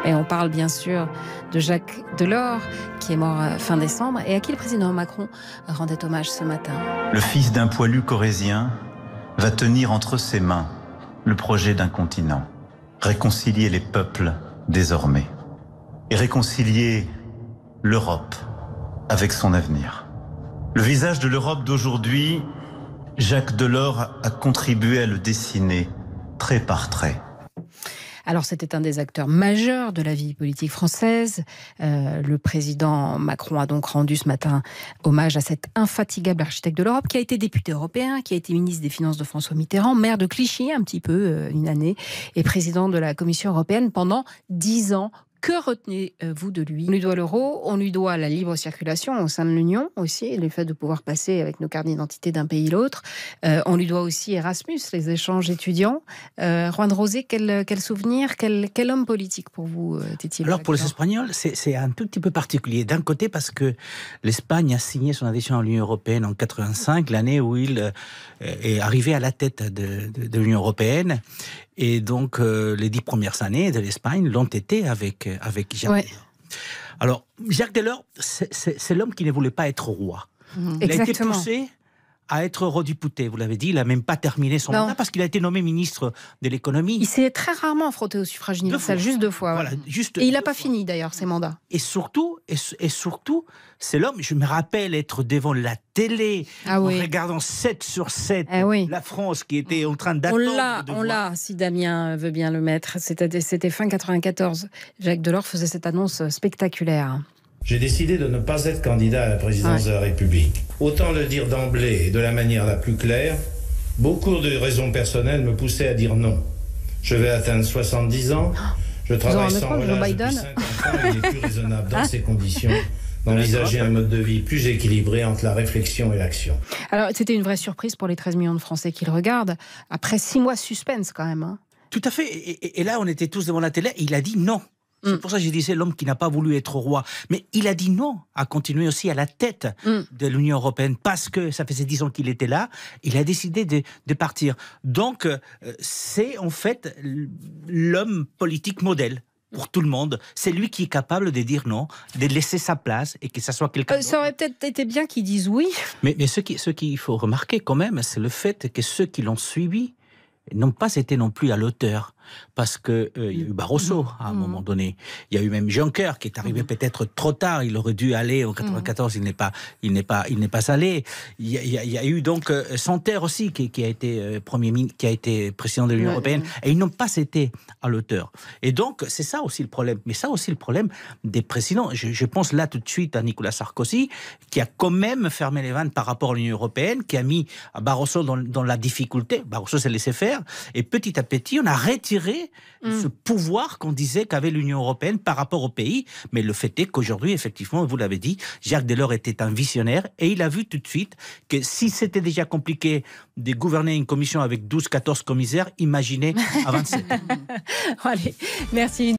Et on parle bien sûr de Jacques Delors, qui est mort fin décembre, et à qui le président Macron rendait hommage ce matin. Le fils d'un poilu corrézien va tenir entre ses mains le projet d'un continent. Réconcilier les peuples désormais. Et réconcilier l'Europe avec son avenir. Le visage de l'Europe d'aujourd'hui, Jacques Delors a contribué à le dessiner trait par trait. Alors c'était un des acteurs majeurs de la vie politique française. Le président Macron a donc rendu ce matin hommage à cet infatigable architecte de l'Europe qui a été député européen, qui a été ministre des Finances de François Mitterrand, maire de Clichy un petit peu, une année, et président de la Commission européenne pendant 10 ans. Que retenez-vous de lui ? On lui doit l'euro, on lui doit la libre circulation au sein de l'Union aussi, le fait de pouvoir passer avec nos cartes d'identité d'un pays à l'autre. On lui doit aussi Erasmus, les échanges étudiants. Juan Rosé, quel souvenir, quel homme politique pour vous était-il ? Alors pour les Espagnols, c'est un tout petit peu particulier. D'un côté parce que l'Espagne a signé son adhésion à l'Union européenne en 85, l'année où il est arrivé à la tête de l'Union européenne. Et donc, les 10 premières années de l'Espagne l'ont été avec Jacques Delors. Alors, Jacques Delors, c'est l'homme qui ne voulait pas être roi. Il a été poussé à être redéputé, vous l'avez dit, il n'a même pas terminé son mandat parce qu'il a été nommé ministre de l'économie. Il s'est très rarement frotté au suffrage universel, juste 2 fois. Voilà, et il n'a pas fini d'ailleurs ses mandats. Et surtout, c'est l'homme, je me rappelle être devant la télé, en regardant 7 sur 7, la France qui était en train d'attendre. On l'a, si Damien veut bien le mettre. C'était fin 94. Jacques Delors faisait cette annonce spectaculaire. J'ai décidé de ne pas être candidat à la présidence de la République. Autant le dire d'emblée et de la manière la plus claire, beaucoup de raisons personnelles me poussaient à dire non. Je vais atteindre 70 ans, je travaille sans relâche depuis 50 ans, il n'est plus raisonnable dans ces conditions d'envisager un mode de vie plus équilibré entre la réflexion et l'action. Alors, c'était une vraie surprise pour les 13 millions de Français qui le regardent, après 6 mois de suspense quand même. Hein. Tout à fait, et là on était tous devant la télé, et il a dit non. C'est pour ça que je disais l'homme qui n'a pas voulu être roi. Mais il a dit non à continuer aussi à la tête de l'Union européenne parce que ça faisait 10 ans qu'il était là. Il a décidé de partir. Donc, c'est en fait l'homme politique modèle pour tout le monde. C'est lui qui est capable de dire non, de laisser sa place et que ça soit quelqu'un d'autre. Ça aurait peut-être été bien qu'ils disent oui. Mais ce qu'il faut remarquer quand même, c'est le fait que ceux qui l'ont suivi n'ont pas été non plus à l'auteur. Parce qu'il y a eu Barroso à un moment donné. Il y a eu même Juncker qui est arrivé peut-être trop tard. Il aurait dû aller en 94, il n'est pas allé. Il y a eu donc Santer aussi qui a été qui a été président de l'Union européenne. Et ils n'ont pas été à l'auteur. Et donc c'est ça aussi le problème. Mais ça aussi le problème des présidents. Je pense là tout de suite à Nicolas Sarkozy qui a quand même fermé les vannes par rapport à l'Union européenne, qui a mis Barroso dans la difficulté. Barroso s'est laissé faire. Et petit à petit, on a retiré ce pouvoir qu'on disait qu'avait l'Union européenne par rapport au pays. Mais le fait est qu'aujourd'hui, effectivement, vous l'avez dit, Jacques Delors était un visionnaire et il a vu tout de suite que si c'était déjà compliqué de gouverner une commission avec 12-14 commissaires, imaginez à 27. Allez, merci.